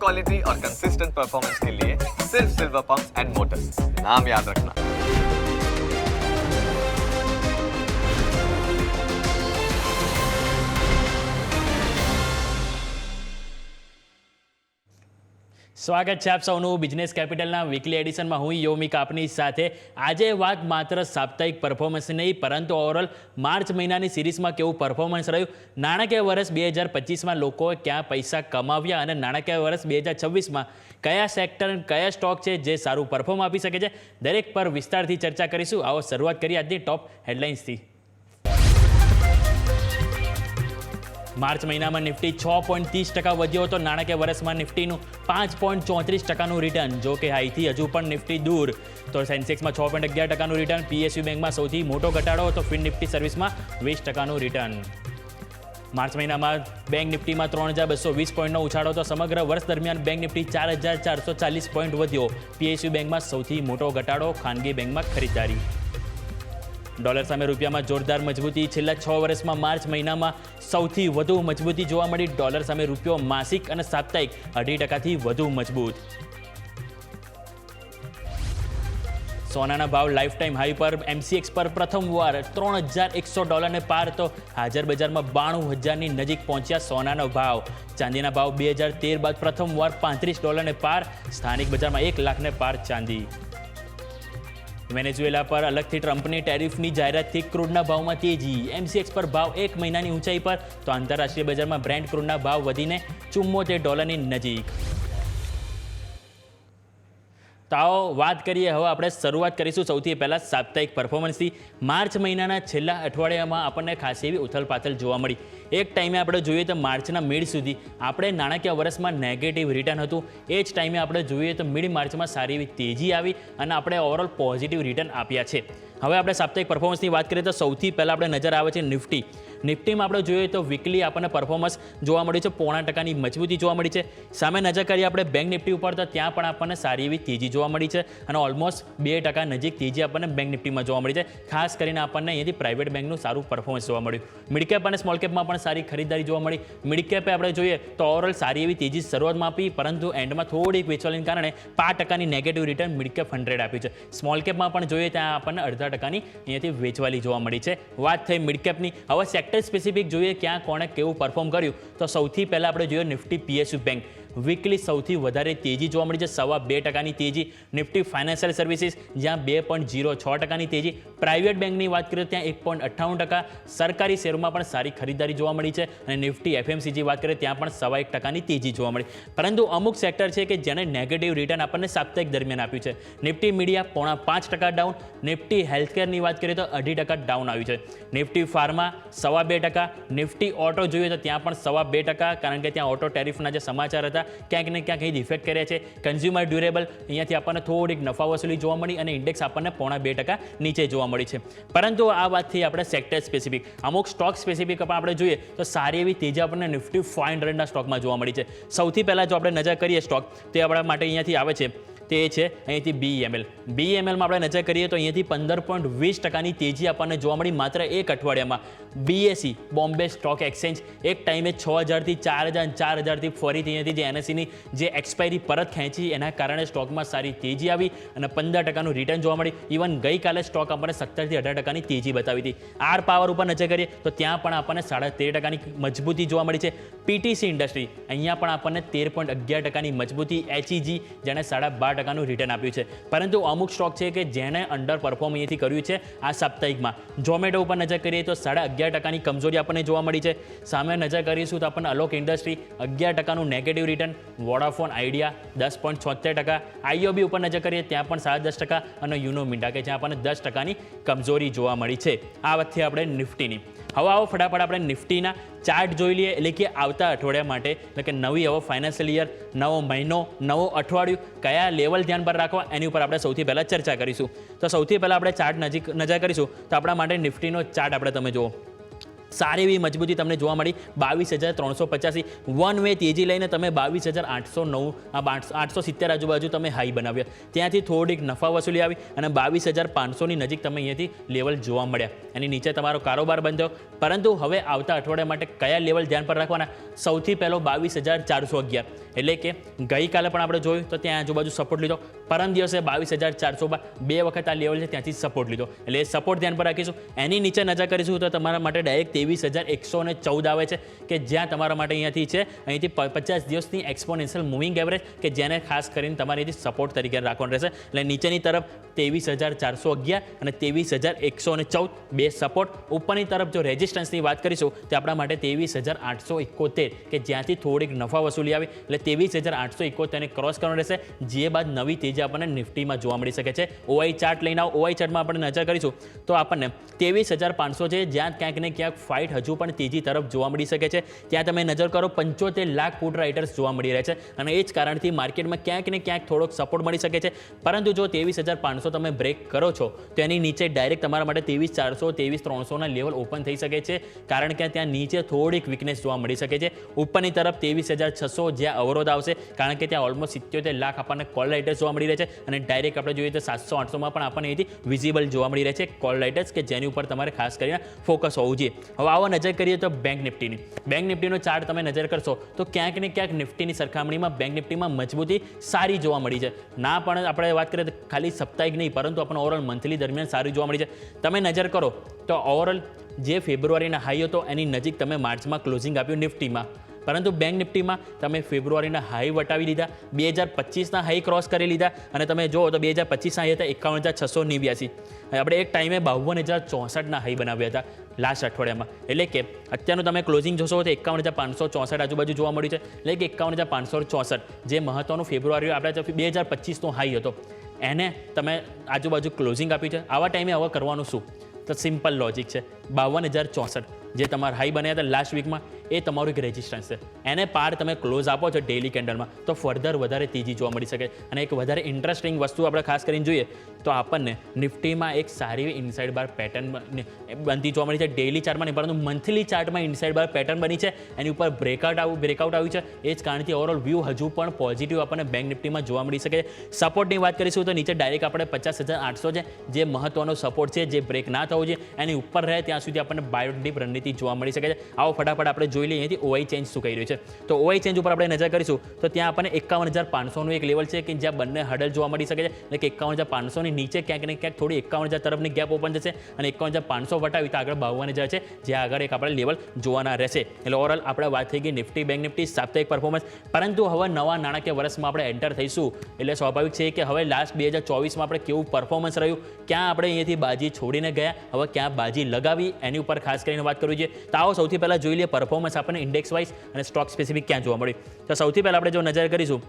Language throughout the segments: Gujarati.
क्वालिटी और कंसिस्टेंट परफॉर्मेंस के लिए सिर्फ सिल्वर पंप्स एंड मोटर्स, नाम याद रखना। સ્વાગત છે આપ સૌનું બિઝનેસ કેપિટલના વીકલી એડિશનમાં. હું યોમિક આપની સાથે. આજે વાત માત્ર સાપ્તાહિક પરફોર્મન્સ નહીં, પરંતુ ઓવરઓલ માર્ચ મહિનાની સિરીઝમાં કેવું પરફોર્મન્સ રહ્યું, નાણાકીય વર્ષ 2025માં લોકોએ ક્યાં પૈસા કમાવ્યા અને નાણાકીય વર્ષ 2026માં કયા સેક્ટર કયા સ્ટોક છે જે સારું પરફોર્મ આપી શકે છે, દરેક પર વિસ્તારથી ચર્ચા કરીશું. આવો શરૂઆત કરીએ આજની ટોપ હેડલાઇન્સથી. માર્ચ મહિનામાં નિફ્ટી 6.30% વધ્યો હતો. નાણાકીય વર્ષમાં નિફ્ટીનું 5.34%નું રિટર્ન. જો કે હાઈથી હજુ પણ નિફ્ટી દૂર. તો સેન્સેક્સમાં 6.11%નું રિટર્ન. પીએસયુ બેંકમાં સૌથી મોટો ઘટાડો હતો. ફિન નિફ્ટી સર્વિસમાં 20%નું રિટર્ન. માર્ચ મહિનામાં બેંક નિફ્ટીમાં 3220 પોઈન્ટનો ઉછાળો હતો. સમગ્ર વર્ષ દરમિયાન બેંક નિફ્ટી 4440 પોઈન્ટ વધ્યો. પીએસયુ બેંકમાં સૌથી મોટો ઘટાડો. ખાનગી બેંકમાં ખરીદારી. ડોલર સામે રૂપિયામાં જોરદાર મજબૂતી. છેલ્લા 6 વર્ષમાં માર્ચ મહિનામાં સૌથી વધુ મજબૂતી જોવા મળી. ડોલર સામે રૂપિયો માસિક અને સાપ્તાહિક 0.5%થી વધુ મજબૂત. સોનાના ભાવ લાઈફ ટાઈમ હાઈ પર. એમસીએક્સ પર પ્રથમવાર $3100 પાર. તો હાજર બજારમાં 92000ની નજીક પહોંચ્યા સોનાનો ભાવ. ચાંદીના ભાવ 2013 બાદ પ્રથમવાર $35 પાર. સ્થાનિક બજારમાં 1 લાખને પાર ચાંદી. વેનેઝુએલા પર અલગથી ટ્રમ્પની ટેરિફની જાહેરાતથી ક્રૂડના ભાવમાં તેજી. એમસીએક્સ પર ભાવ 1 મહિનાની ઊંચાઈ પર. તો આંતરરાષ્ટ્રીય બજારમાં બ્રેન્ટ ક્રૂડના ભાવ વધીને $74 નજીક. તો આવો વાત કરીએ. હવે આપણે શરૂઆત કરીશું સૌથી પહેલાં સાપ્તાહિક પરફોર્મન્સથી. માર્ચ મહિનાના છેલ્લા અઠવાડિયામાં આપણને ખાસ એવી ઉથલપાથલ જોવા મળી. એક ટાઈમે આપણે જોઈએ તો માર્ચના મિડ સુધી આપણે નાણાકીય વર્ષમાં નેગેટિવ રિટર્ન હતું. એ જ ટાઈમે આપણે જોઈએ તો મિડ માર્ચમાં સારી એવી તેજી આવી અને આપણે ઓવરઓલ પોઝિટિવ રિટર્ન આપ્યા છે. હવે આપણે સાપ્તાહિક પરફોર્મન્સની વાત કરીએ તો સૌથી પહેલાં આપણે નજર આવે છે નિફ્ટી. નિફ્ટીમાં આપણે જોઈએ તો વીકલી આપણને પરફોર્મન્સ જોવા મળ્યું છે. 0.5%ની મજબૂતી જોવા મળી છે. સામે નજર કરીએ આપણે બેંક નિફ્ટી ઉપર તો ત્યાં પણ આપણને સારી એવી તેજી જોવા મળી છે અને ઓલમોસ્ટ 2% નજીક તેજી આપણને બેંક નિફ્ટીમાં જોવા મળી છે. ખાસ કરીને આપણને અહીંયાથી પ્રાઇવેટ બેંકનું સારું પરફોર્મન્સ જોવા મળ્યું. મિડકેપ અને સ્મોલ કેપમાં પણ સારી ખરીદારી જોવા મળી. મિડકેપે આપણે જોઈએ તો ઓવરઓલ સારી એવી તેજી શરૂઆતમાં આપી, પરંતુ એન્ડમાં થોડીક વેચવાલીને કારણે 5%ની નેગેટિવ રિટર્ન મિડકેપ 100 આપ્યું છે. સ્મોલ કેપમાં પણ જોઈએ ત્યાં આપણને 0.5%ની અહીંયાથી વેચવાલી જોવા મળી છે. વાત થઈ મિડકેપની. હવે સેક્ટર સ્પેસિફિક જોઈએ ક્યાં કોણે કેવું પરફોર્મ કર્યું તો સૌથી પહેલાં આપણે જોઈએ નિફ્ટી પીએસયુ બેંક. વીકલી સૌથી વધારે તેજી જોવા મળી છે. 2.25%ની તેજી. નિફ્ટી ફાઇનાન્શિયલ સર્વિસીસ જ્યાં 2.06%ની તેજી. પ્રાઇવેટ બેંકની વાત કરીએ ત્યાં 1.98%. સરકારી શેરોમાં પણ સારી ખરીદારી જોવા મળી છે અને નિફ્ટી એફએમસીજી વાત કરીએ ત્યાં પણ 1.25%ની તેજી જોવા મળી. પરંતુ અમુક સેક્ટર છે કે જેને નેગેટિવ રિટર્ન આપણને સાપ્તાહિક દરમિયાન આપ્યું છે. Nifty media 0.5% down. નિફ્ટી હેલ્થકેરની વાત કરીએ તો 0.5% ડાઉન આવ્યું છે. Nifty pharma 2.25%. નિફ્ટી ઓટો જોઈએ તો ત્યાં પણ 2.25%, કારણ કે ત્યાં ઓટો ટેરિફના જે સમાચાર હતા ક્યાંક ને ક્યાંક અહીં ઇફેક્ટ કર્યા છે. કન્ઝ્યુમર ડ્યુરેબલ અહીંયાથી આપણને થોડીક નફા વસૂલી જોવા મળી અને ઇન્ડેક્સ આપણને 0.2% નીચે જોવા મળી છે. પરંતુ આ વાતથી આપણે સેક્ટર સ્પેસિફિક અમુક સ્ટોક સ્પેસિફિક પણ આપણે જોઈએ તો સારી એવી તેજી આપણને નિફ્ટી 500ના સ્ટોકમાં જોવા મળી છે. સૌથી પહેલાં જો આપણે નજર કરીએ સ્ટોક તે આપણા માટે અહીંયાથી આવે છે તે છે અહીંથી BEML. BEMLમાં આપણે નજર કરીએ તો અહીંયાથી 15.20%ની તેજી આપણને જોવા મળી માત્ર એક અઠવાડિયામાં. BSE બોમ્બે સ્ટોક એક્સચેન્જ એક ટાઈમે 6000થી 4000, 4000થી ફરીથી અહીંયાથી જે NSEની જે એક્સપાયરી પરત ખેંચી એના કારણે સ્ટોકમાં સારી તેજી આવી અને 15%નું રિટર્ન જોવા મળી. ઇવન ગઈકાલે સ્ટોક આપણને 17થી 18%ની તેજી બતાવી હતી. આર પાવર ઉપર નજર કરીએ તો ત્યાં પણ આપણને 13.5%ની મજબૂતી જોવા મળી છે. PTC ઇન્ડસ્ટ્રી અહીંયા પણ આપણને 13.11%ની મજબૂતી. HEG જેણે 12%નું રિટર્ન આપ્યું છે. પરંતુ અમુક સ્ટોક છે કે જેણે અંડર પરફોર્મ અહીંયાથી કર્યું છે આ સાપ્તાહિકમાં. ઝોમેટો ઉપર નજર કરીએ તો 11.5%ની કમજોરી આપણને જોવા મળી છે. સામે નજર કરીશું તો આપણને અલોક ઇન્ડસ્ટ્રી 11%નું negative return. Vodafone Idea 10.76%. IOB ઉપર નજર કરીએ ત્યાં પણ 10% અને યુનો મિન્ડા કે જ્યાં આપણને 10%ની કમજોરી જોવા મળી છે. આ વખતે આપણે નિફ્ટીની. હવે આવો ફટાફટ આપણે નિફ્ટીના ચાર્ટ જોઈ લઈએ, એટલે કે આવતા અઠવાડિયા માટે, એટલે કે નવી હવે ફાઇનાન્શિયલ યર, નવો મહિનો, નવો અઠવાડિયું કયા લેવલ ધ્યાન પર રાખવા એની ઉપર આપણે સૌથી પહેલાં ચર્ચા કરીશું. તો સૌથી પહેલાં આપણે ચાર્ટ નજર કરીશું તો આપણા માટે નિફ્ટીનો ચાર્ટ આપણે તમે જુઓ. સારી એવી મજબૂતી તમને જોવા મળી. 22,385 વન વે તેજી લઈને તમે 22,809 870 આજુબાજુ તમે હાઈ બનાવ્યા. ત્યાંથી થોડીક નફા વસૂલી આવી અને 22,500ની નજીક તમે અહીંયાથી લેવલ જોવા મળ્યા. એની નીચે તમારો કારોબાર બંધ થયો. પરંતુ હવે આવતા અઠવાડિયા માટે કયા લેવલ ધ્યાન પર રાખવાના? સૌથી પહેલો 22,411. એટલે કે ગઈકાલે પણ આપણે જોયું તો ત્યાં આજુબાજુ સપોર્ટ લીધો, પરમ દિવસે 22,400 બે વખત આ લેવલ છે ત્યાંથી સપોર્ટ લીધો, એટલે એ સપોર્ટ ધ્યાન પર રાખીશું. એની નીચે નજર કરીશું તો તમારા માટે ડાયરેક્ટ 23,114 આવે છે કે જ્યાં તમારા માટે અહીંયાથી છે, અહીંથી 50 દિવસની એક્સપોનેન્શિયલ મૂવિંગ એવરેજ કે જેને ખાસ કરીને તમારે અહીંથી સપોર્ટ તરીકે રાખવાનું રહેશે. એટલે નીચેની તરફ 23,411 અને 23,114 બે સપોર્ટ. ઉપરની તરફ જો રેઝિસ્ટન્સની વાત કરીશું તો આપણા માટે 23,871 કે જ્યાંથી થોડીક નફા વસૂલી આવી, એટલે 23,871 ને ક્રોસ કરવાનું રહેશે. જે બાદ નવી તેજી આપણને નિફ્ટીમાં જોવા મળી શકે છે. ઓઆઈ ચાર્ટ લઈને આવો. ઓઆઈ ચાર્ટમાં આપણે નજર કરીશું તો આપણને 23,500 છે જ્યાં ક્યાંક ને ક્યાંક ફાઇટ હજુ પણ તેજી તરફ જોવા મળી શકે છે. ત્યાં તમે નજર કરો 75 લાખ પુટ રાઇટર્સ જોવા મળી રહ્યા છે અને એ જ કારણથી માર્કેટમાં ક્યાંક ને ક્યાંક થોડોક સપોર્ટ મળી શકે છે. પરંતુ જો 23,500 તમે બ્રેક કરો છો તો એની નીચે ડાયરેક્ટ તમારા માટે 23,400 23,300 લેવલ ઓપન થઈ શકે છે, કારણ કે ત્યાં નીચે થોડીક વીકનેસ જોવા મળી શકે છે. ઉપરની તરફ 23,600 જ્યાં અવરોધ આવશે, કારણ કે ત્યાં ઓલમોસ્ટ 77 લાખ આપણને કોલ રાઇટર્સ જોવા મળી રહે છે અને ડાયરેક્ટ આપણે જોઈએ તો 700-800માં પણ આપણને અહીંથી વિઝિબલ જોવા મળી રહે છે કોલ રાઇટર્સ કે જેની ઉપર તમારે ખાસ કરીને ફોકસ હોવું જોઈએ. હવે આવો નજર કરીએ તો બેંક નિફ્ટીની. બેંક નિફ્ટીનો ચાર્ટ તમે નજર કરશો તો ક્યાંક ને ક્યાંક નિફ્ટીની સરખામણીમાં બેંક નિફ્ટીમાં મજબૂતી સારી જોવા મળી છે. ના પણ આપણે વાત કરીએ તો ખાલી સાપ્તાહિક નહીં પરંતુ આપણને ઓવરઓલ મંથલી દરમિયાન સારી જોવા મળી છે. તમે નજર કરો તો ઓવરઓલ જે ફેબ્રુઆરીના હાઈ હતો એની નજીક તમે માર્ચમાં ક્લોઝિંગ આપ્યું નિફ્ટીમાં, પરંતુ બેંક નિફ્ટીમાં તમે ફેબ્રુઆરીના હાઈ વટાવી લીધા, 2025ના હાઈ ક્રોસ કરી લીધા અને તમે જુઓ તો 2025ના હાઈ હતા 51,689. આપણે એક ટાઈમે 52,064ના હાઈ બનાવ્યા હતા લાસ્ટ અઠવાડિયામાં. એટલે કે અત્યારનું તમે ક્લોઝિંગ જોશો તો 51,564 આજુબાજુ જોવા મળ્યું છે. એટલે કે 51,564 જે મહત્વનું ફેબ્રુઆરી આપણે 2025નો હાઈ હતો એને તમે આજુબાજુ ક્લોઝિંગ આપ્યું છે. આવા ટાઈમે હવે કરવાનું શું? તો સિમ્પલ લોજિક છે. 52,064 જે તમારા હાઈ બન્યા હતા લાસ્ટ વીકમાં એ તમારું એક રેઝિસ્ટન્સ છે. એને પાર તમે ક્લોઝ આપો છો ડેઇલી કેન્ડલમાં તો ફર્ધર વધારે તેજી જોવા મળી શકે. અને એક વધારે ઇન્ટરેસ્ટિંગ વસ્તુ આપણે ખાસ કરીને જોઈએ તો આપણને નિફ્ટીમાં એક સારી ઇનસાઇડ બાર પેટર્ન બનતી જોવા મળી છે. ડેઇલી ચાર્ટમાં નહીં પરંતુ મંથલી ચાર્ટમાં ઇનસાઇડ બાર પેટર્ન બની છે, એની ઉપર બ્રેકઆઉટ આવ્યું છે. એ જ કારણથી ઓવરઓલ વ્યૂ હજુ પણ પોઝિટિવ આપણને બેંક નિફ્ટીમાં જોવા મળી શકે. સપોર્ટની વાત કરીશું તો નીચે ડાયરેક્ટ આપણે 50,800 છે જે મહત્વનો સપોર્ટ છે, જે બ્રેક ના થવો જોઈએ. એની ઉપર રહે ત્યાં સુધી આપણને બાય ડીપ રણનીતિ જોવા મળી શકે છે. આવો ફટાફટ આપણે જોઈ લઈએ અહીંથી ઓઆઈ ચેન્જ શું કહી રહ્યું છે. તો ઓઆઈ ચેન્જ ઉપર આપણે નજર કરીશું તો ત્યાં આપણને 51,500નું એક લેવલ છે કે જ્યાં બંને હડલ જોવા મળી શકે છે. એટલે કે 51,500ની નીચે ક્યાંક ને ક્યાંક થોડી 51,000 તરફની ગેપ ઓપન થશે અને 51,500 વટાવી તો આગળ 52,000 છે જે આગળ એક આપણે લેવલ જોવાના રહેશે. એટલે ઓવરઓલ આપણે વાત થઈ ગઈ નિફ્ટી બેંક નિફ્ટી સાપ્તાહિક પરફોર્મન્સ. પરંતુ હવે નવા નાણાકીય વર્ષમાં આપણે એન્ટર થઈશું એટલે સ્વાભાવિક છે કે હવે લાસ્ટ 2024માં આપણે કેવું પરફોર્મન્સ રહ્યું, ક્યાં આપણે અહીંયાથી બાજી છોડીને ગયા, હવે ક્યાં બાજી લગાવી, એની ઉપર ખાસ કરીને વાત કરવી જોઈએ. તો આવો સૌથી પહેલાં જોઈ લઈએ પરફોર્મન્સ આપણને ઇન્ડેક્સ વાઇઝ અને સ્ટોક સ્પેસિફિક ક્યાં જોવા મળ્યું. તો સૌથી પહેલાં આપણે જો નજર કરીશું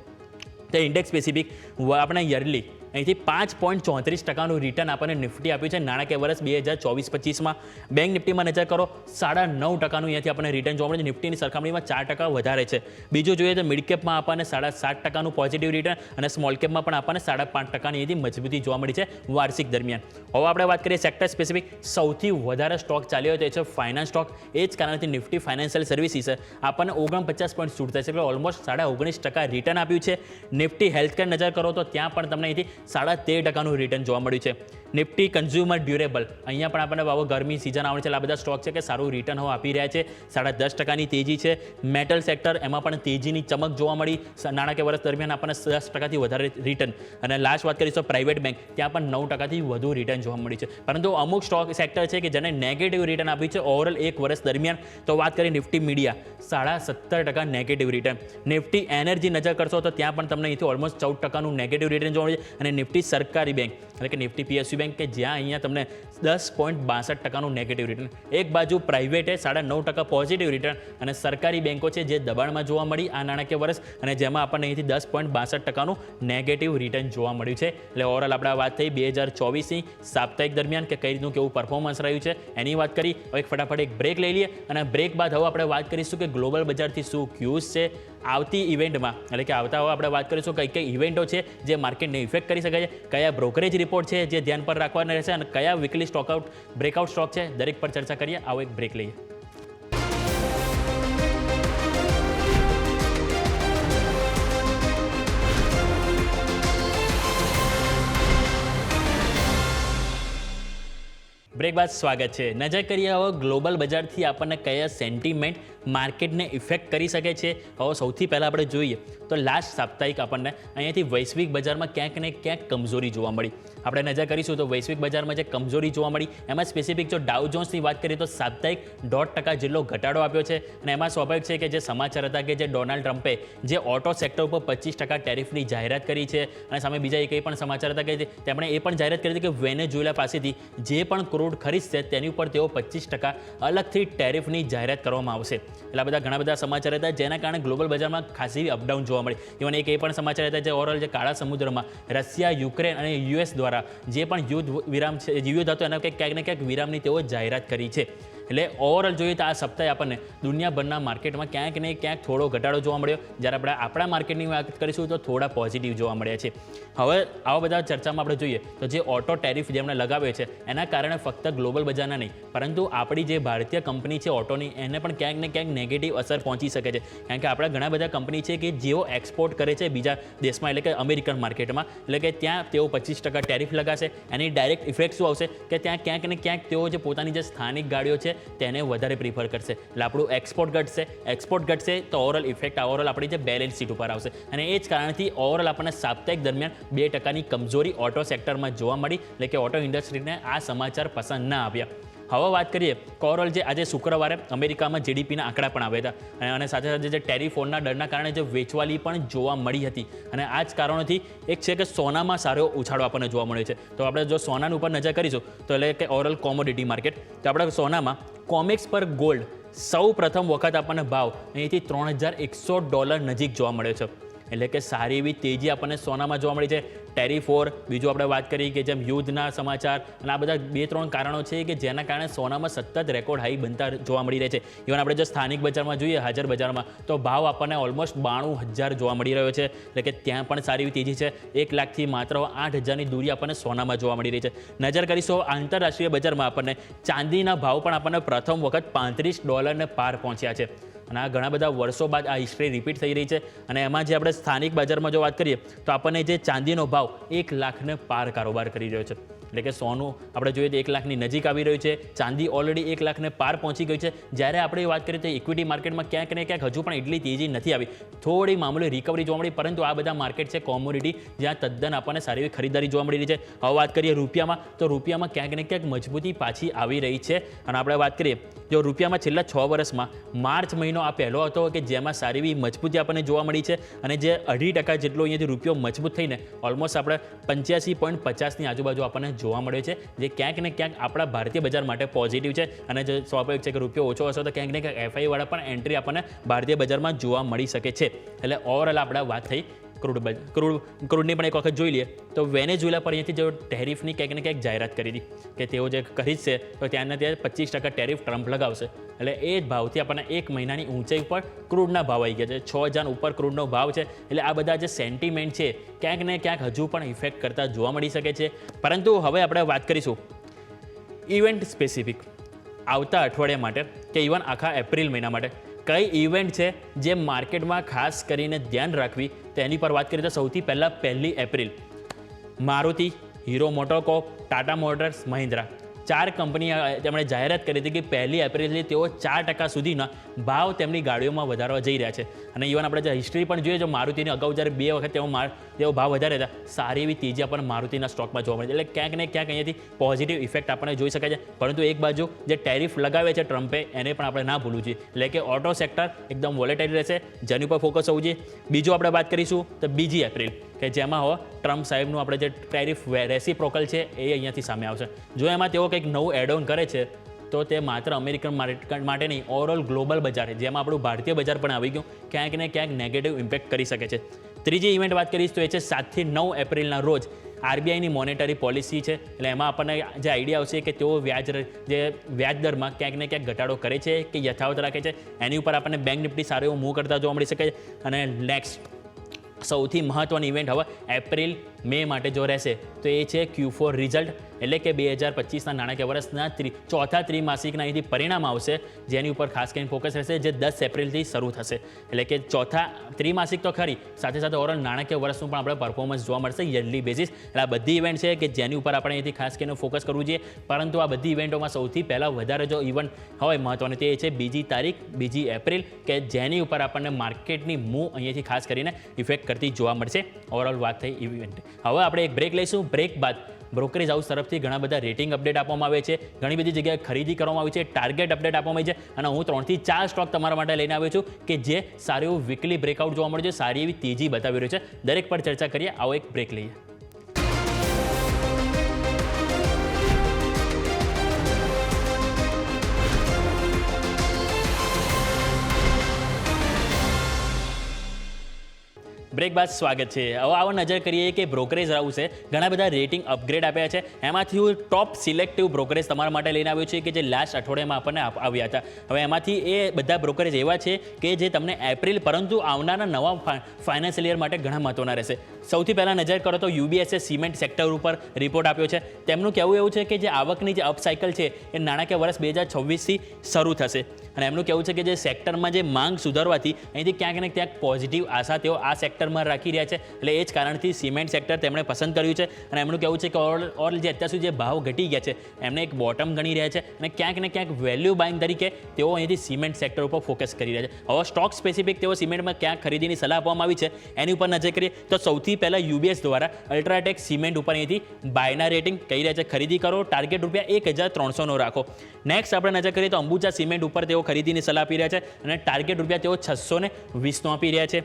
તો ઇન્ડેક્સ સ્પેસિફિક આપણે યરલી અહીંથી 5.34% રિટર્ન આપણને નિફ્ટી આપ્યું છે નાણાકીય વર્ષ 2024-25માં. બેંક નિફ્ટીમાં નજર કરો 9.5% અહીંયાથી આપણને રિટર્ન જોવા મળે છે. નિફ્ટીની સરખામણીમાં 4% વધારે છે. બીજું જોઈએ તો મિડ કેપમાં આપણને 7.5% પોઝિટિવ રિટર્ન અને સ્મોલ કેપમાં પણ આપણને 5.5%ની અહીંથી મજબૂતી જોવા મળી છે વાર્ષિક દરમિયાન. હવે આપણે વાત કરીએ સેક્ટર સ્પેસિફિક. સૌથી વધારે સ્ટોક ચાલ્યો હોય તો એ છે ફાઇનાન્સ સ્ટોક. એ જ કારણથી નિફ્ટી ફાઇનાન્શિયલ સર્વિસીસે આપણને 49 પોઈન્ટ શૂટ થશે, એટલે ઓલમોસ્ટ 19.5% રિટર્ન આપ્યું છે. નિફ્ટી હેલ્થકેર નજર કરો તો ત્યાં પણ તમને અહીંથી 13.5% રિટર્ન જોવા મળ્યું છે. નિફ્ટી કન્ઝ્યુમર ડ્યુરેબલ અહીંયા પણ આપણને હવે ગરમી સિઝન આવે છે એટલે આ બધા સ્ટોક છે કે સારું રિટર્ન હવે આપી રહ્યા છે. 10.5%ની તેજી છે. મેટલ સેક્ટર એમાં પણ તેજીની ચમક જોવા મળી નાણાકીય વર્ષ દરમિયાન આપણને 10%થી વધારે રિટર્ન. અને લાસ્ટ વાત કરીશું પ્રાઇવેટ બેંક, ત્યાં પણ 9%થી વધુ રિટર્ન જોવા મળી છે. પરંતુ અમુક સ્ટોક સેક્ટર છે કે જેને નેગેટિવ રિટર્ન આપ્યું છે ઓવરઓલ એક વર્ષ દરમિયાન. તો વાત કરીએ Nifty media 17% negative return. Nifty energy નજર કરશો તો ત્યાં પણ તમને અહીંથી ઓલમોસ્ટ 14%નું નેગેટિવ રિટર્ન જોવા મળે છે. અને નિફ્ટી સરકારી બેંક એટલે કે નિફ્ટી પીએસયુ બેંક કે જ્યાં અહીંયા તમને 10.62%નું નેગેટિવ રિટર્ન. એક બાજુ પ્રાઇવેટે 9.5% પોઝિટિવ રિટર્ન અને સરકારી બેંકો છે જે દબાણમાં જોવા મળી આ નાણાકીય વર્ષ અને જેમાં આપણને અહીંથી 10.62%નું નેગેટિવ રિટર્ન જોવા મળ્યું છે. એટલે ઓવરઓલ આપણે વાત થઈ 2024ની સાપ્તાહિક દરમિયાન કે કઈ રીતનું કેવું પરફોર્મન્સ રહ્યું છે એની વાત કરી. હવે ફટાફટ એક બ્રેક લઈ લઈએ અને બ્રેક બાદ હવે આપણે વાત કરીશું કે ગ્લોબલ બજારથી શું ક્યુઝ છે આવતી ઇવેન્ટમાં. એટલે કે આવતા હવે આપણે વાત કરીશું કઈ કઈ ઇવેન્ટો છે જે માર્કેટને ઇફેક્ટ કરી શકે છે, કયા બ્રોકરેજ રિપોર્ટ છે જે ધ્યાન પર રાખવાના રહેશે અને કયા વીકલી સ્ટોકઆઉટ બ્રેકઆઉટ સ્ટોક છે દરેક પર ચર્ચા કરીએ. આવો એક બ્રેક લઈએ. બ્રેક બાદ સ્વાગત છે. નજર કરીએ હવે ગ્લોબલ બજારથી આપણને કયા સેન્ટિમેન્ટ માર્કેટને ઇફેક્ટ કરી શકે છે? હવે સૌથી પહેલાં આપણે જોઈએ તો લાસ્ટ સાપ્તાહિક આપણને અહીંયાથી વૈશ્વિક બજારમાં ક્યાંક ને ક્યાંક કમજોરી જોવા મળી. આપણે નજર કરીશું તો વૈશ્વિક બજારમાં જે કમજોરી જોવા મળી એમાં સ્પેસિફિક જો ડાઉ જોન્સની વાત કરીએ તો સાપ્તાહિક 0.5% જેટલો ઘટાડો આપ્યો છે. અને એમાં સ્વાભાવિક છે કે જે સમાચાર હતા કે જે ડોનાલ્ડ ટ્રમ્પે જે ઓટો સેક્ટર ઉપર 25% ટેરિફની જાહેરાત કરી છે અને સામે બીજા એક એ પણ સમાચાર હતા કે તેમણે એ પણ જાહેરાત કરી હતી કે વેનેઝુએલા પાસેથી જે પણ ક્રૂડ ખરીદશે તેની ઉપર તેઓ 25% અલગથી ટેરિફની જાહેરાત કરવામાં આવશે. એટલે બધા ઘણા બધા સમાચાર હતા જેના કારણે ગ્લોબલ બજારમાં ખાસી એવી અપડાઉન જોવા મળી. ઇવન એક એ પણ સમાચાર હતા જે ઓવરઓલ જે કાળા સમુદ્રમાં રશિયા, યુક્રેન અને યુએસ દ્વારા જે પણ યુદ્ધ હતો એના ક્યાંક ને ક્યાંક વિરામની તેઓ જાહેરાત કરી છે. એટલે ઓવરઓલ જોઈએ તો આ સપ્તાહે આપણને દુનિયાભરના માર્કેટમાં ક્યાંક ને ક્યાંક થોડો ઘટાડો જોવા મળ્યો. જ્યારે આપણે આપણા માર્કેટની વાત કરીશું તો થોડા પોઝિટિવ જોવા મળ્યા છે. હવે આવા બધા ચર્ચામાં આપણે જોઈએ તો જે ઓટો ટેરિફ જેમણે લગાવ્યો છે એના કારણે ફક્ત ગ્લોબલ બજારના નહીં પરંતુ આપણી જે ભારતીય કંપની છે ઓટોની એને પણ ક્યાંક ને ક્યાંક નેગેટિવ અસર પહોંચી શકે છે. કારણ કે આપણા ઘણા બધા કંપની છે કે જેઓ એક્સપોર્ટ કરે છે બીજા દેશમાં એટલે કે અમેરિકન માર્કેટમાં, એટલે કે ત્યાં તેઓ 25% ટેરિફ લગાશે. એની ડાયરેક્ટ ઇફેક્ટ શું આવશે કે ત્યાં ક્યાંક ને ક્યાંક તેઓ જે પોતાની જે સ્થાનિક ગાડીઓ છે તેને વધારે પ્રિફર કરશે. એટલે આપણું એક્સપોર્ટ ઘટશે તો ઓવરઓલ ઇફેક્ટ આપણી જે બેલેન્સ શીટ ઉપર આવશે. અને એ જ કારણથી ઓવરઓલ આપણને સાપ્તાહિક દરમિયાન 2%ની કમજોરી ઓટો સેક્ટરમાં જોવા મળી. એટલે કે ઓટો ઇન્ડસ્ટ્રીને આ સમાચાર પસંદ ના આવ્યા. હવે વાત કરીએ ઓવરઓલ જે આજે શુક્રવારે અમેરિકામાં જીડીપીના આંકડા પણ આવ્યા હતા અને સાથે સાથે જે ટેરિફોનના ડરના કારણે જે વેચવાલી પણ જોવા મળી હતી. અને આ જ કારણોથી એક છે કે સોનામાં સારો ઉછાળો આપણને જોવા મળ્યો છે. તો આપણે જો સોનાના ઉપર નજર કરીશું તો એટલે કે ઓવરઓલ કોમોડિટી માર્કેટ તો આપણે સોનામાં કોમેક્સ પર ગોલ્ડ સૌ પ્રથમ વખત આપણને ભાવ અહીંથી $3,100 નજીક જોવા મળ્યો છે. એટલે કે સારી એવી તેજી આપણને સોનામાં જોવા મળી છે. ટેરિફ વોર, બીજું આપણે વાત કરી કે જેમ યુદ્ધના સમાચાર અને આ બધા 2-3 કારણો છે કે જેના કારણે સોનામાં સતત રેકોર્ડ હાઈ બનતા જોવા મળી રહે છે. ઇવન આપણે જો સ્થાનિક બજારમાં જોઈએ હાજર બજારમાં તો ભાવ આપણને ઓલમોસ્ટ 92,000 જોવા મળી રહ્યો છે. એટલે કે ત્યાં પણ સારી એવી તેજી છે. 1 લાખથી માત્ર 8,000ની દૂરી આપણને સોનામાં જોવા મળી રહી છે. નજર કરીશું આંતરરાષ્ટ્રીય બજારમાં આપણને ચાંદીના ભાવ પણ આપણને પ્રથમ વખત $35 ને પાર પહોંચ્યા છે. અને આ ઘણા બધા વર્ષો બાદ આ હિસ્ટ્રી રિપીટ થઈ રહી છે. અને એમાં જે આપણે સ્થાનિક બજારમાં જો વાત કરીએ તો આપણને જે ચાંદીનો ભાવ 1 લાખને પાર કારોબાર કરી રહ્યો છે. એટલે કે સોનું આપણે જોઈએ તો 1 લાખની નજીક આવી રહ્યું છે. ચાંદી ઓલરેડી 1 લાખને પાર પહોંચી ગઈ છે. જ્યારે આપણે વાત કરીએ તો ઇક્વિટી માર્કેટમાં ક્યાંક ને ક્યાંક હજુ પણ એટલી તેજી નથી આવી. થોડી મામૂલી રિકવરી જોવા મળી પરંતુ આ બધા માર્કેટ છે કોમોડિટી જ્યાં તદ્દન આપણને સારી એવી ખરીદારી જોવા મળી રહી છે. હવે વાત કરીએ રૂપિયામાં તો રૂપિયામાં ક્યાંક ને ક્યાંક મજબૂતી પાછી આવી રહી છે. અને આપણે વાત કરીએ જો રૂપિયામાં છેલ્લા 6 વર્ષમાં માર્ચ મહિનો આ પહેલો હતો કે જેમાં સારી એવી મજબૂતી આપણને જોવા મળી છે. અને જે 2.5% જેટલો અહીંયાથી રૂપિયો મજબૂત થઈને ઓલમોસ્ટ આપણે 85.50ની આજુબાજુ આપણને જોવા મળ્યો છે. જે ક્યાંક ને ક્યાંક આપણા ભારતીય બજાર માટે પોઝિટિવ છે. અને જે સ્વાભાવિક છે કે રૂપિયો ઓછો હશે તો ક્યાંક ને ક્યાંક એફઆઈ વાળા પણ એન્ટ્રી આપણને ભારતીય બજારમાં જોવા મળી શકે છે. એટલે ઓવરઓલ આપણે વાત થઈ ક્રૂડની પણ એક વખત જોઈ લઈએ તો વેનેઝુએલા પર અહીંયાથી જો ટેરિફની ક્યાંક ને ક્યાંક જાહેરાત કરી હતી કે તેઓ જે ખરીદશે તો ત્યાંના ત્યાં 25% ટેરિફ ટ્રમ્પ લગાવશે. એટલે એ જ ભાવથી આપણને 1 મહિનાની ઊંચાઈ ઉપર ક્રૂડના ભાવ આવી ગયા છે. 6,000 ઉપર ક્રૂડનો ભાવ છે. એટલે આ બધા જે સેન્ટિમેન્ટ છે ક્યાંક ને ક્યાંક હજુ પણ ઇફેક્ટ કરતા જોવા મળી શકે છે. પરંતુ હવે આપણે વાત કરીશું ઇવેન્ટ સ્પેસિફિક આવતા અઠવાડિયા માટે કે ઇવન આખા એપ્રિલ મહિના માટે કઈ ઇવેન્ટ છે જે માર્કેટમાં ખાસ કરીને ધ્યાન રાખવી તેની પર વાત કરીએ તો સૌથી પહેલાં 1 April Maruti, hero મોટોકોર્પ, Tata motors, Mahindra 4 company તેમણે જાહેરાત કરી હતી કે 1 એપ્રિલથી તેઓ 4% સુધીના ભાવ તેમની ગાડીઓમાં વધારવા જઈ રહ્યા છે. અને ઇવન આપણે જે હિસ્ટ્રી પણ જોઈએ જો મારુતિની અગાઉ જ્યારે 2 વખત તેઓ ભાવ વધારે હતા સારી એવી તેજી આપણને મારુતિના સ્ટોકમાં જોવા મળે છે. એટલે ક્યાંક ને ક્યાંક અહીંયાથી પોઝિટિવ ઇફેક્ટ આપણને જોઈ શકાય છે. પરંતુ એક બાજુ જે ટેરિફ લગાવે છે ટ્રમ્પે એને પણ આપણે ના ભૂલવું જોઈએ. એટલે કે ઓટો સેક્ટર એકદમ વોલેટાઇલ રહેશે જેની ઉપર ફોકસ હોવું જોઈએ. બીજું આપણે વાત કરીશું તો 2 એપ્રિલ કે જેમાં હવે ટ્રમ્પ સાહેબનું આપણે જે ટેરિફ રેસિપ્રોકલ છે એ અહીંયાથી સામે આવશે. જો એમાં તેઓ કંઈક નવું એડ ઓન કરે છે તો તે માત્ર અમેરિકન માર્કેટ માટે નહીં ઓવરઓલ ગ્લોબલ બજાર જેમાં આપણું ભારતીય બજાર પણ આવી ગયું ક્યાંક ને ક્યાંક નેગેટિવ ઇમ્પેક્ટ કરી શકે છે. ત્રીજી ઇવેન્ટ વાત કરીશ તો એ છે 7 થી 9 એપ્રિલના રોજ આરબીઆઈની મોનેટરી પોલિસી છે. એટલે એમાં આપણને જે આઈડિયા આવશે કે તેઓ વ્યાજ દરમાં ક્યાંક ને ક્યાંક ઘટાડો કરે છે કે યથાવત રાખે છે એની ઉપર આપણને બેંક નિફ્ટી સારો એવો મૂવ કરતા જોવા મળી શકે છે. અને નેક્સ્ટ સૌથી મહત્ત્વની ઇવેન્ટ હવે એપ્રિલ મે માટે જો રહેશે તો એ છે Q4 રિઝલ્ટ. એટલે કે 2025ના નાણાકીય વર્ષના ચોથા ત્રિમાસિકના અહીંથી પરિણામ આવશે, જેની ઉપર ખાસ કરીને ફોકસ રહેશે, જે 10 એપ્રિલથી શરૂ થશે. એટલે કે ચોથા ત્રિમાસિક તો ખરી, સાથે સાથે ઓવરઓલ નાણાકીય વર્ષનું પણ આપણે પરફોર્મન્સ જોવા મળશે યરલી બેઝિસ. એટલે આ બધી ઇવેન્ટ છે કે જેની ઉપર આપણે અહીંથી ખાસ કરીને ફોકસ કરવું જોઈએ. પરંતુ આ બધી ઇવેન્ટોમાં સૌથી પહેલાં વધારે જો ઇવેન્ટ હોય મહત્ત્વની તે છે 2 એપ્રિલ, કે જેની ઉપર આપણને માર્કેટની મૂવ અહીંયાથી ખાસ કરીને ઇફેક્ટ કરતી જોવા મળશે. ઓવરઓલ વાત થઈ ઇવેન્ટ. હવે આપણે એક બ્રેક લઈશું. બ્રેક બાદ બ્રોકરેજ હાઉસ તરફથી ઘણા બધા રેટિંગ અપડેટ આપવામાં આવે છે, ઘણી બધી જગ્યાએ ખરીદી કરવામાં આવી છે, ટાર્ગેટ અપડેટ આપવામાં આવી છે, અને હું 3 થી 4 સ્ટોક તમારા માટે લઈને આવ્યો છું કે જે સારું એવું વીકલી બ્રેકઆઉટ જોવા મળે છે, સારી એવી તેજી બતાવી રહ્યું છે. દરેક પર ચર્ચા કરીએ. આવો એક બ્રેક લઈએ. બ્રેક બાદ સ્વાગત છે. હવે આવો નજર કરીએ કે બ્રોકરેજ હાઉસે ઘણા બધા રેટિંગ અપગ્રેડ આપ્યા છે. એમાંથી હું ટોપ સિલેક્ટિવ બ્રોકરેજ તમારા માટે લઈને આવ્યો છું કે જે લાસ્ટ અઠવાડિયામાં આપણને આવ્યા હતા. હવે એમાંથી એ બધા બ્રોકરેજ એવા છે કે જે તમને એપ્રિલ પરંતુ આવનારા નવા ફાઇનાન્શિયલ યર માટે ઘણા મહત્વના રહેશે. સૌથી પહેલાં નજર કરો તો યુબીએસએ સિમેન્ટ સેક્ટર ઉપર રિપોર્ટ આપ્યો છે. તેમનું કહેવું એવું છે કે જે આવકની જે અપસાઇકલ છે એ નાણાકીય વર્ષ 2026થી શરૂ થશે, અને એમનું કહેવું છે કે જે સેક્ટરમાં જે માંગ સુધારવાથી અહીંથી ક્યાંક ને ક્યાંક પોઝિટિવ આશા તેઓ આ સેક્ટરમાં રાખી રહ્યા છે. એટલે એ જ કારણથી સિમેન્ટ સેક્ટર તેમણે પસંદ કર્યું છે. અને એમનું કહેવું છે કે ઓલ જે અત્યાર સુધી જે ભાવ ઘટી ગયા છે એમને એક બોટમ ગણી રહ્યા છે, અને ક્યાંક ને ક્યાંક વેલ્યુ બાઇંગ તરીકે તેઓ અહીંથી સિમેન્ટ સેક્ટર ઉપર ફોકસ કરી રહ્યા છે. હવે સ્ટોક સ્પેસિફિક તેઓ સિમેન્ટમાં ક્યાંક ખરીદીની સલાહ આપવામાં આવી છે એની ઉપર નજર કરીએ તો સૌથી પહેલાં યુબીએસ દ્વારા અલ્ટ્રાટેક સિમેન્ટ ઉપર અહીંથી બાયના રેટિંગ કહી રહ્યા છે ખરીદી કરો, ટાર્ગેટ ₹1,300 રાખો. નેક્સ્ટ આપણે નજર કરીએ તો અંબુજા સિમેન્ટ ઉપર તેઓ ખરીદીની સલાહ આપી રહ્યા છે, અને ટાર્ગેટ તેઓ ₹620 આપી રહ્યા છે.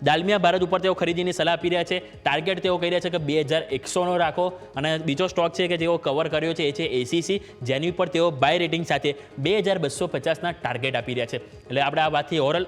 દાલમિયા ભારત ઉપર તેઓ ખરીદીની સલાહ આપી રહ્યા છે, ટાર્ગેટ તેઓ કહી રહ્યા છે કે 2100 રાખો. અને બીજો સ્ટોક છે કે જેઓ કવર કર્યો છે એ છે એસીસી, જેની ઉપર તેઓ બાય રેટિંગ સાથે 2250ના ટાર્ગેટ આપી રહ્યા છે. એટલે આપણે આ વાતથી ઓવરઓલ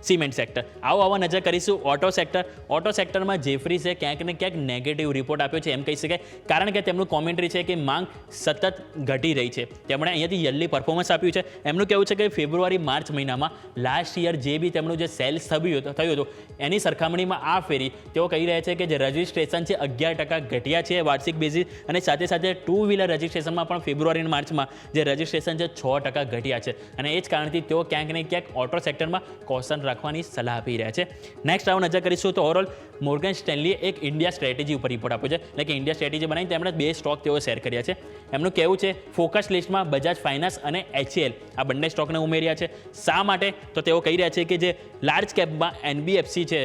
સિમેન્ટ સેક્ટર. આવો નજર કરીશું ઓટો સેક્ટર. ઓટો સેક્ટરમાં જેફરીસે ક્યાંક ને ક્યાંક નેગેટિવ રિપોર્ટ આપ્યો છે એમ કહી શકાય, કારણ કે તેમનું કોમેન્ટ્રી છે કે માંગ સતત ઘટી રહી છે. તેમણે અહીંયાથી યરલી પરફોર્મન્સ આપ્યું છે. એમનું કહેવું છે કે ફેબ્રુઆરી-માર્ચ મહિનામાં લાસ્ટ યર જે બી તેમનું જે સેલ્સ થયું હતું એની સરખામણીમાં આ ફેરી તેઓ કહી રહ્યા છે કે જે રજિસ્ટ્રેશન છે 11% ઘટ્યા છે વાર્ષિક બેઝિસ, અને સાથે સાથે 2 વ્હીલર રજિસ્ટ્રેશનમાં પણ ફેબ્રુઆરી અને માર્ચમાં જે રજિસ્ટ્રેશન છે 6% ઘટ્યા છે. અને એ જ કારણથી તેઓ ક્યાંક ને ક્યાંક ઓટો સેક્ટરમાં કોશન રાખવાની સલાહ આપી રહ્યા છે. નેક્સ્ટ આવો નજર કરીશું તો ઓવરઓલ મોર્ગન સ્ટેનલીએ એક ઇન્ડિયા સ્ટ્રેટેજી ઉપર રિપોર્ટ આપ્યો છે. એટલે કે ઇન્ડિયા સ્ટ્રેટેજી બનાવી તેમણે 2 સ્ટોક તેઓ શેર કર્યા છે. એમનું કહેવું છે ફોકસ લિસ્ટમાં બજાજ ફાઇનાન્સ અને HCL આ બંને સ્ટોકને ઉમેર્યા છે. શા માટે? તો તેઓ કહી રહ્યા છે કે જે લાર્જ કેપમાં એનબીએફસી છે,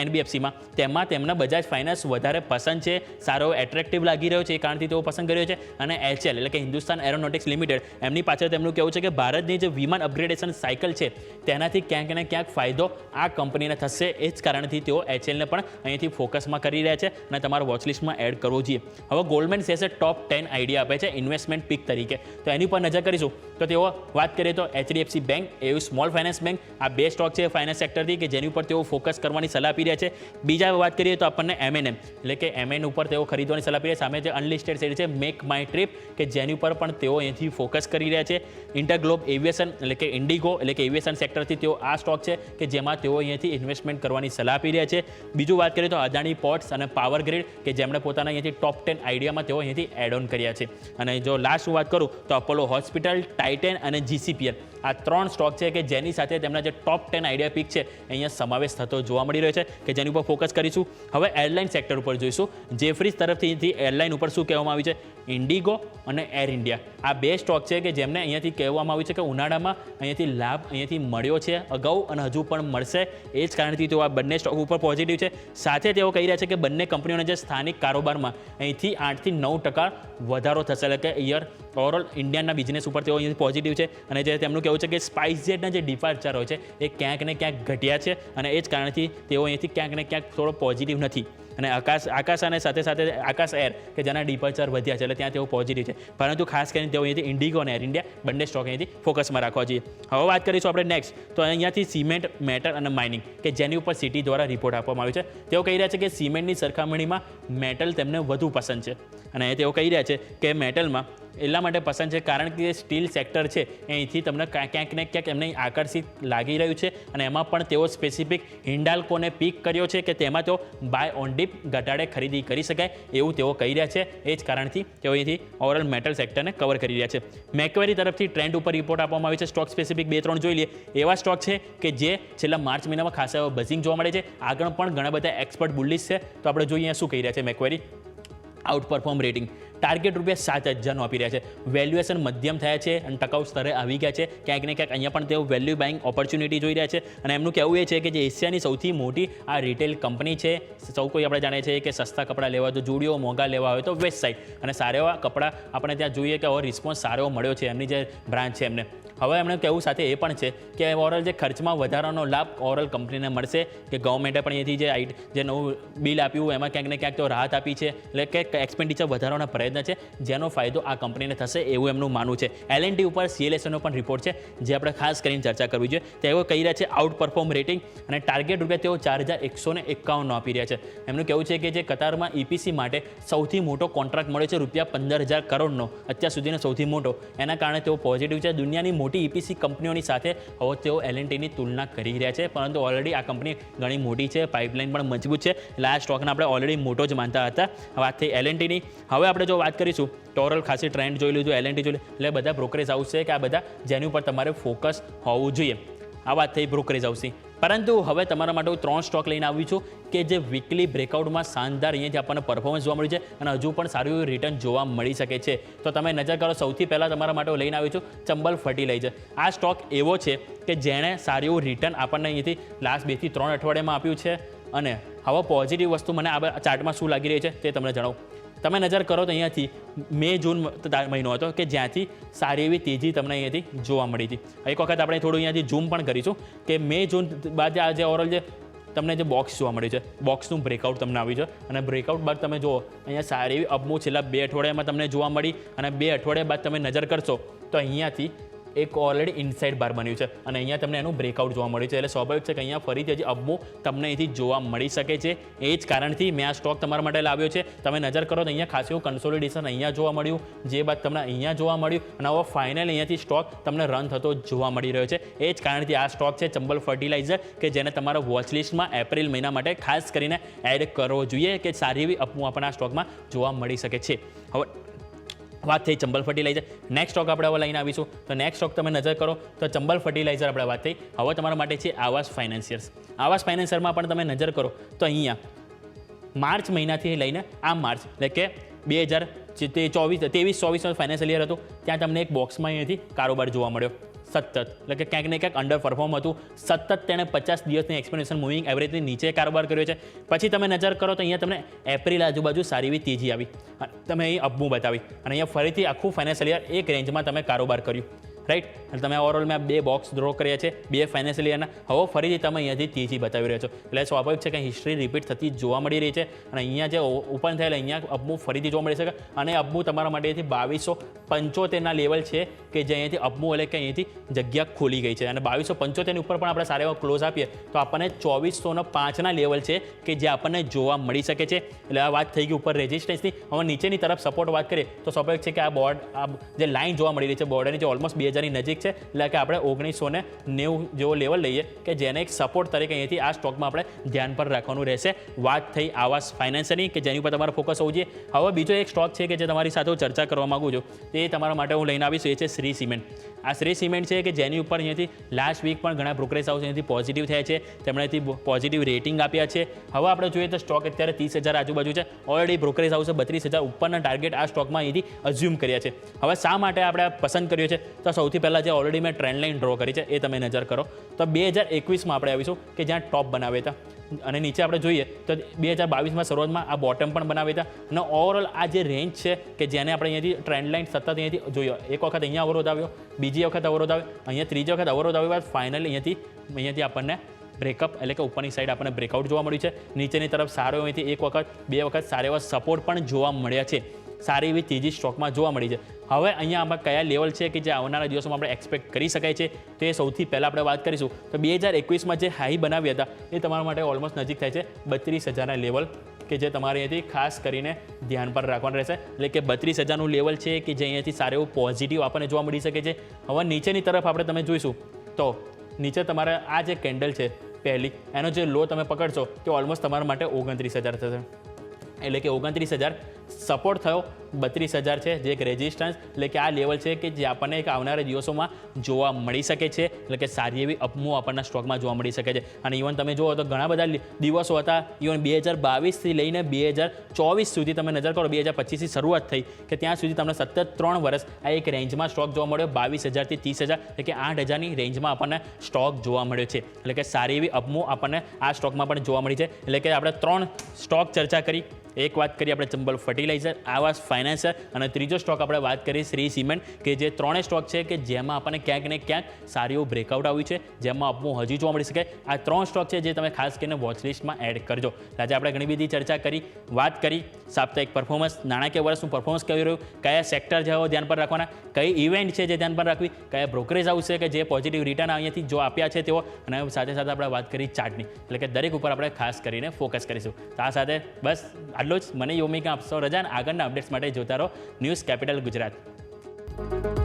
એનબીએફસીમાં તેમાં તેમના બજાજ ફાઇનાન્સ વધારે પસંદ છે, સારો એટ્રેક્ટિવ લાગી રહ્યો છે, એ કારણથી તેઓ પસંદ કર્યો છે. અને HCL એટલે કે હિન્દુસ્તાન એરોનોટિક્સ લિમિટેડ, એમની પાછળ તેમનું કહેવું છે કે ભારતની જે વિમાન અપગ્રેડેશન સાયકલ છે તેનાથી ક્યાંક ને ક્યાંક ફાયદો આ કંપનીને થશે. એ જ કારણથી તેઓ HCLને પણ અહીંથી ફોકસમાં કરી રહ્યા છે અને તમારા વોચલિસ્ટમાં એડ કરવો જોઈએ. હવે ગોલ્ડમેન સેસે ટોપ 10 આઈડિયા આપે છે ઇન્વેસ્ટમેન્ટ પીક તરીકે, તો એની પર નજર કરીશું. તો તેઓ વાત કરીએ તો HDFC બેંક, એવું સ્મોલ ફાઇનાન્સ બેંક, આ 2 સ્ટોક છે ફાઇનાન્સ સેક્ટરથી કે જેની ઉપર તેઓ ફોકસ કરવાની સલાહ આપી રહ્યા છે. બીજા વાત કરીએ તો આપણને MNM એટલે કે MN ઉપર તેઓ ખરીદવાની સલાહ આપી રહ્યા છે. સામે જે અનલિસ્ટેડ શેર છે મેક માય ટ્રીપ કે જેની ઉપર પણ તેઓ અહીંથી ફોકસ કરી રહ્યા છે. ઇન્ટરગ્લોબ એવિએશન એટલે કે ઇન્ડિગો એટલે કે એવિએશન સેક્ટરથી તેઓ આ સ્ટોક છે કે જેમાં તેઓ અહીંયાથી ઇન્વેસ્ટમેન્ટ કરવાની સલાહ આપી રહ્યા છે. બીજું વાત કરીએ તો અદાણી પોર્ટ્સ અને પાવર ગ્રીડ કે જેમણે પોતાના અહીંયાથી ટોપ 10 આઈડિયામાં તેઓ અહીંયાથી એડ ઓન કર્યા છે. અને જો લાસ્ટ વાત કરું તો અપોલો હોસ્પિટલ, ટાઇટન અને GCPL આ 3 સ્ટોક છે કે જેની સાથે તેમના જે ટોપ 10 આઈડિયા પીક છે અહીંયા સમાવેશ થતો જોવા મળી રહ્યો છે કે જેની ઉપર ફોકસ કરીશું. હવે એરલાઇન સેક્ટર ઉપર જોઈશું. જેફરીઝ તરફથી એરલાઇન ઉપર શું કહેવામાં આવ્યું છે? ઇન્ડિગો અને એર ઇન્ડિયા આ 2 સ્ટોક છે કે જેમને અહીંયાથી કહેવામાં આવ્યું છે કે ઉનાળામાં અહીંયાથી લાભ અહીંયાથી મળ્યો છે અગાઉ અને હજુ પણ મળશે. એ જ કારણથી તેઓ આ બંને સ્ટોક ઉપર પોઝિટિવ છે. સાથે તેઓ કહી રહ્યા છે કે બંને કંપનીઓના જે સ્થાનિક કારોબારમાં અહીંથી 8 થી 9% વધારો થશે. એટલે કે યર ઓવરઓલ ઇન્ડિયાના બિઝનેસ ઉપર તેઓ અહીંયાથી પોઝિટિવ છે. અને જે તેમનું કહેવું છે કે સ્પાઇસજેટના જે ડિપાર્ચર હોય છે એ ક્યાંક ને ક્યાંક ઘટ્યા છે, અને એ જ કારણથી તેઓ અહીંયાથી ક્યાંક ને ક્યાંક થોડો પોઝિટિવ નથી. અને આકાશ અને સાથે સાથે આકાશ એર કે જેના ડિપાર્ચર વધ્યા છે એટલે ત્યાં તેઓ પોઝિટિવ છે. પરંતુ ખાસ કરીને તેઓ અહીંયાથી ઇન્ડિગો અને એર ઇન્ડિયા બંને સ્ટોક અહીંયાથી ફોકસમાં રાખવા જોઈએ. હવે વાત કરીશું આપણે નેક્સ્ટ તો અહીંયાથી સિમેન્ટ, મેટલ અને માઇનિંગ કે જેની ઉપર સિટી દ્વારા રિપોર્ટ આપવામાં આવ્યો છે. તેઓ કહી રહ્યા છે કે સિમેન્ટની સરખામણીમાં મેટલ તેમને વધુ પસંદ છે. અને તેઓ કહી રહ્યા છે કે મેટલમાં એટલા માટે પસંદ છે કારણ કે સ્ટીલ સેક્ટર છે અહીંથી તમને ક્યાંક ને ક્યાંક એમને આકર્ષિત લાગી રહ્યું છે. અને એમાં પણ તેઓ સ્પેસિફિક હિન્ડાલ્કોને પીક કર્યો છે કે તેમાં તેઓ બાય ઓન ડિપ તકલીફ ઘટાડે ખરીદી કરી શકાય એવું તેઓ કહી રહ્યા છે. એ જ કારણથી તેઓ અહીંથી ઓવરઓલ મેટલ સેક્ટરને કવર કરી રહ્યા છે. મેક્વેરી તરફથી ટ્રેન્ડ ઉપર રિપોર્ટ આપવામાં આવે છે. સ્ટોક સ્પેસિફિક 2-3 જોઈ લઈએ. એવા સ્ટોક છે કે જે છેલ્લા માર્ચ મહિનામાં ખાસા એવો બઝિંગ જોવા મળે છે. આગળ પણ ઘણા બધા એક્સપર્ટ બુલિશ છે. તો આપણે જોઈએ શું કહી રહ્યા છે મેક્વેરી. આઉટ પરફોર્મ રેટિંગ ટાર્ગેટ ₹7,000 આપી રહ્યા છે. વેલ્યુએશન મધ્યમ થયા છે અને ટકાઉ સ્તરે આવી ગયા છે. ક્યાંક ને ક્યાંક અહીંયા પણ તેઓ વેલ્યુ બાઇંગ ઓપોર્ચ્યુનિટી જોઈ રહ્યા છે. અને એમનું કહેવું એ છે કે જે એશિયાની સૌથી મોટી આ રિટેલ કંપની છે. સૌ કોઈ આપણે જાણીએ છીએ કે સસ્તા કપડાં લેવા તો જુડિયો, મોંઘા લેવા હોય તો વેસ્ટ સાઇડ, અને સારા એવા કપડાં આપણે ત્યાં જોઈએ કે હવે રિસ્પોન્સ સારો એવો મળ્યો છે એમની જે બ્રાન્ચ છે એમને. હવે એમણે કહેવું સાથે એ પણ છે કે ઓવરઓલ જે ખર્ચમાં વધારાનો લાભ ઓવરઓલ કંપનીને મળશે, કે ગવર્મેન્ટે પણ અહીંથી જે નવું બિલ આપ્યું એમાં ક્યાંક ને ક્યાંક તો રાહત આપી છે. એટલે કે એક્સપેન્ડિચર વધારવાના પ્રયત્ન છે જેનો ફાયદો આ કંપનીને થશે એવું એમનું માનવું છે. L&T ઉપર CLSAનો પણ રિપોર્ટ છે જે આપણે ખાસ કરીને ચર્ચા કરવી જોઈએ. તેઓ કહી રહ્યા છે આઉટ પરફોર્મ રેટિંગ અને ટાર્ગેટ તેઓ ₹4,151 આપી રહ્યા છે. એમનું કહેવું છે કે જે કતારમાં EPC માટે સૌથી મોટો કોન્ટ્રાક્ટ મળ્યો છે ₹15,000 કરોડનો, અત્યાર સુધીનો સૌથી મોટો. એના કારણે તેઓ પોઝિટિવ છે. દુનિયાની મોટી EPC કંપનીઓની સાથે હવે તેઓ L&Tની તુલના કરી રહ્યા છે, પરંતુ ઓલરેડી આ કંપની ઘણી મોટી છે, પાઇપલાઇન પણ મજબૂત છે. એટલે આ સ્ટોકને આપણે ઓલરેડી મોટો જ માનતા હતા. વાત થઈ L&Tની. હવે આપણે જો વાત કરીશું તો ઓવરઓલ ખાસી ટ્રેન્ડ જોઈ લીધું, L&T જોઈ લીધું, એટલે બધા બ્રોકરેજ હાઉસ છે કે આ બધા જેની ઉપર તમારે ફોકસ હોવું જોઈએ. આ વાત થઈ બ્રોકરેજ હાઉસની. પરંતુ હવે તમારા માટે હું 3 સ્ટોક લઈને આવી છું કે જે વીકલી બ્રેકઆઉટમાં શાનદાર અહીંયાથી આપણને પરફોર્મન્સ જોવા મળ્યું છે અને હજુ પણ સારું એવું રિટર્ન જોવા મળી શકે છે. તો તમે નજર કરો. સૌથી પહેલાં તમારા માટે હું લઈને આવી છું ચંબલ ફર્ટિલાઇઝર. આ સ્ટોક એવો છે કે જેણે સારું એવું રિટર્ન આપણને અહીંયાથી લાસ્ટ 2 થી 3 અઠવાડિયામાં આપ્યું છે. અને હવે પોઝિટિવ વસ્તુ મને આ ચાર્ટમાં શું લાગી રહી છે તે તમને જણાવું. તમે નજર કરો તો અહીંયાથી મે-જૂન મહિનો હતો કે જ્યાંથી સારી એવી તેજી તમને અહીંયાથી જોવા મળી હતી. એક વખત આપણે થોડું અહીંયાથી ઝૂમ પણ કરીશું કે મે-જૂન બાદ આ જે ઓવરઓલ જે તમને જે બોક્સ જોવા મળ્યું છે, બોક્સનું બ્રેકઆઉટ તમને આવ્યું છે. અને બ્રેકઆઉટ બાદ તમે જુઓ અહીંયા સારી એવી અપમૂવ છેલ્લા 2 અઠવાડિયામાં તમને જોવા મળી. અને 2 અઠવાડિયા બાદ તમે નજર કરશો તો અહીંયાથી એક ઓલરેડી ઇનસાઇડ બાર બન્યું છે અને અહીંયા તમને એનું બ્રેકઆઉટ જોવા મળ્યું છે. એટલે સ્વાભાવિક છે કે અહીંયા ફરીથી હજી અપમૂવ તમને અહીંથી જોવા મળી શકે છે. એ જ કારણથી મેં આ સ્ટોક તમારા માટે લાવ્યો છે. તમે નજર કરો તો અહીંયા ખાસ એવું કન્સોલિડેશન અહીંયા જોવા મળ્યું, જે બાદ તમને અહીંયા જોવા મળ્યું અને હવે ફાઇનલ અહીંયાથી સ્ટોક તમને રન થતો જોવા મળી રહ્યો છે. એ જ કારણથી આ સ્ટોક છે ચંબલ ફર્ટિલાઇઝર કે જેને તમારા વોચ લિસ્ટમાં એપ્રિલ મહિના માટે ખાસ કરીને એડ કરવો જોઈએ કે સારી એવી અપમૂવ આપણને આ સ્ટોકમાં જોવા મળી શકે છે. હવે વાત થઈ ચંબલ ફર્ટિલાઇઝર. નેક્સ્ટ સ્ટોક આપણે હવે લઈને આવીશું. તો નેક્સ્ટ સ્ટોક તમે નજર કરો તો ચંબલ ફર્ટિલાઇઝર આપણે વાત થઈ. હવે તમારા માટે છે આવાસ ફાઇનાન્સિયર્સ. આવાસ ફાઇનાન્સિયરમાં પણ તમે નજર કરો તો અહીંયા માર્ચ મહિનાથી લઈને આ માર્ચ એટલે કે 2023-24 ફાઇનાન્શિયલ યર હતું, ત્યાં તમને એક બોક્સમાં અહીંયાથી કારોબાર જોવા મળ્યો સતત. એટલે કે ક્યાંક ને ક્યાંક અંડર પરફોર્મ હતું. સતત તેણે 50 દિવસની એક્સપેન્શન મૂવિંગ એવરેજની નીચે કારોબાર કર્યો છે. પછી તમે નજર કરો તો અહીંયા તમને એપ્રિલ આજુબાજુ સારી એવી તેજી આવી, તમે અહીં અપમૂવ બતાવી અને અહીંયા ફરીથી આખું ફાઇનાન્શિયલ યર એક રેન્જમાં તમે કારોબાર કર્યું. રાઈટ. અને તમે ઓવરઓલ મેં 2 બોક્સ ડ્રો કર્યા છે 2 ફાઇનાન્શિયલ યરના. હવે ફરીથી તમે અહીંયાથી તેજી બતાવી રહ્યા છો. એટલે સ્વાભાવિક છે કે હિસ્ટ્રી રિપીટ થતી જોવા મળી રહી છે. અને અહીંયા જે ઓપન થયેલા અહીંયા અપમૂવ ફરીથી જોવા મળી શકે. અને અપમૂવ તમારા માટે અહીંથી 2275ના લેવલ છે કે જે અહીંયાથી અપમૂવ એટલે કે અહીંયાથી જગ્યા ખોલી ગઈ છે. અને 2275ની ઉપર પણ આપણે સારા એવા ક્લોઝ આપીએ તો આપણને 2405ના લેવલ છે કે જે આપણને જોવા મળી શકે છે. એટલે આ વાત થઈ ગઈ ઉપર રેઝિસ્ટન્સની. હવે નીચેની તરફ સપોર્ટ વાત કરીએ તો સ્વાભાવિક છે કે આ જે લાઇન જોવા મળી રહી છે બોર્ડરની, જે ઓલમોસ્ટ 2000ની નજીક છે. એટલે કે આપણે 1990 જેવો લેવલ લઈએ કે જેને એક સપોર્ટ તરીકે અહીંયાથી આ સ્ટોકમાં આપણે ધ્યાન પર રાખવાનું રહેશે. વાત થઈ આવાસ ફાઇનાન્સની કે જેની ઉપર તમારે ફોકસ હોવું જોઈએ. હવે બીજો એક સ્ટોક છે કે જે તમારી સાથે હું ચર્ચા કરવા માગું છું, તે તમારા માટે હું લઈને આવીશું. એ છે શ્રી સિમેન્ટ. આ શ્રી સિમેન્ટ છે કે જેની ઉપર અહીંયાથી લાસ્ટ વીક પણ ઘણા બ્રોકરેજ હાઉસ અહીંયાથી પોઝિટિવ થયા છે, તેમણે અહીંથી પોઝિટિવ રેટિંગ આપ્યા છે. હવે આપણે જોઈએ તો સ્ટોક અત્યારે 30,000 આજુબાજુ છે. ઓલરેડી બ્રોકરેજ હાઉસે 32,000 ઉપરના ટાર્ગેટ આ સ્ટોકમાં અહીંથી અઝ્યુમ કર્યા છે. હવે શા માટે આપણે પસંદ કર્યો છે તો સૌથી પહેલાં જે ઓલરેડી મેં ટ્રેન્ડ લાઇન ડ્રો કરી છે એ તમે નજર કરો તો 2021માં આપણે આવીશું કે જ્યાં ટોપ બનાવ્યા હતા અને નીચે આપણે જોઈએ તો 2022માં શરૂઆતમાં આ બોટમ પણ બનાવ્યા હતા. અને ઓવરઓલ આ જે રેન્જ છે કે જેને આપણે અહીંયાથી ટ્રેન્ડ લાઇન સતત અહીંયાથી જોઈએ, એક વખત અહીંયા અવરોધ આવ્યો, બીજી વખત અવરોધ આવ્યો, અહીંયા ત્રીજી વખત અવરોધ આવ્યો બાદ ફાઇનલી અહીંયાથી આપણને બ્રેકઅપ એટલે કે ઉપરની સાઈડ આપણને બ્રેકઆઉટ જોવા મળ્યું છે. નીચેની તરફ સારો અહીંથી એક વખત 2 વખત સારા એવા સપોર્ટ પણ જોવા મળ્યા છે. સારી એવી તેજી સ્ટોકમાં જોવા મળી છે. હવે અહીંયા આમાં કયા લેવલ છે કે જે આવનારા દિવસોમાં આપણે એક્સપેક્ટ કરી શકાય છે તો એ સૌથી પહેલાં આપણે વાત કરીશું. તો 2021માં જે હાઈ બનાવ્યા હતા એ તમારા માટે ઓલમોસ્ટ નજીક થાય છે 32,000ના લેવલ કે જે તમારે અહીંયાથી ખાસ કરીને ધ્યાન પર રાખવાનું રહેશે. એટલે કે 32,000નું લેવલ છે કે જે અહીંયાથી સારું એવું પોઝિટિવ આપણને જોવા મળી શકે છે. હવે નીચેની તરફ આપણે તમે જોઈશું તો નીચે તમારે આ જે કેન્ડલ છે પહેલી, એનો જે લો તમે પકડશો કે ઓલમોસ્ટ તમારા માટે 29,000 થશે. એટલે કે 29,000 સપોર્ટ થયો, 32,000 છે જે એક રેઝિસ્ટન્સ, એટલે કે આ લેવલ છે કે જે આપણને એક આવનારા દિવસોમાં જોવા મળી શકે છે. એટલે કે સારી એવી અપમૂવ આપણના સ્ટોકમાં જોવા મળી શકે છે. અને ઇવન તમે જુઓ તો ઘણા બધા દિવસો હતા, ઇવન 2022થી લઈને 2024 સુધી તમે નજર કરો, 2025થી શરૂઆત થઈ કે ત્યાં સુધી તમને સતત 3 વર્ષ આ એક રેન્જમાં સ્ટોક જોવા મળ્યો, 22,000થી 30,000, એટલે કે 8,000ની રેન્જમાં આપણને સ્ટોક જોવા મળ્યો છે. એટલે કે સારી એવી અપમૂવ આપણને આ સ્ટોકમાં પણ જોવા મળી છે. એટલે કે આપણે 3 સ્ટોક ચર્ચા કરી. એક વાત કરીએ આપણે ચંબલ ફર્ટિલાઇઝર, આવાસ ફાઇનાન્સર, અને ત્રીજો સ્ટોક આપણે વાત કરીએ શ્રી સિમેન્ટ, કે જે 3 સ્ટોક છે કે જેમાં આપણને ક્યાંક ને ક્યાંક સારું એવું બ્રેકઆઉટ આવ્યું છે, જેમાં અપમૂવ હજી જોવા મળી શકે. આ 3 સ્ટોક છે જે તમે ખાસ કરીને વોચ લિસ્ટમાં એડ કરજો. આજે આપણે ઘણી બધી ચર્ચા કરી, વાત કરી સાપ્તાહિક પરફોર્મન્સ, નાણાકીય વર્ષનું પરફોર્મન્સ કેવું રહ્યું, કયા સેક્ટર જેવો ધ્યાન પર રાખવાના, કઈ ઇવેન્ટ છે જે ધ્યાન પર રાખવી, કયા બ્રોકરેજ હાઉસ છે કે જે પોઝિટિવ રિટર્ન અહીંયાથી જો આપ્યા છે તેઓ, અને સાથે સાથે આપણે વાત કરી ચાર્ટની. એટલે કે દરેક ઉપર આપણે ખાસ કરીને ફોકસ કરીશું. તો આ સાથે બસ આટલું જ. મને યોમિકા આપશો રજા, અને આગળના અપડેટ્સ માટે જોતા રહો ન્યૂઝ કેપિટલ ગુજરાત.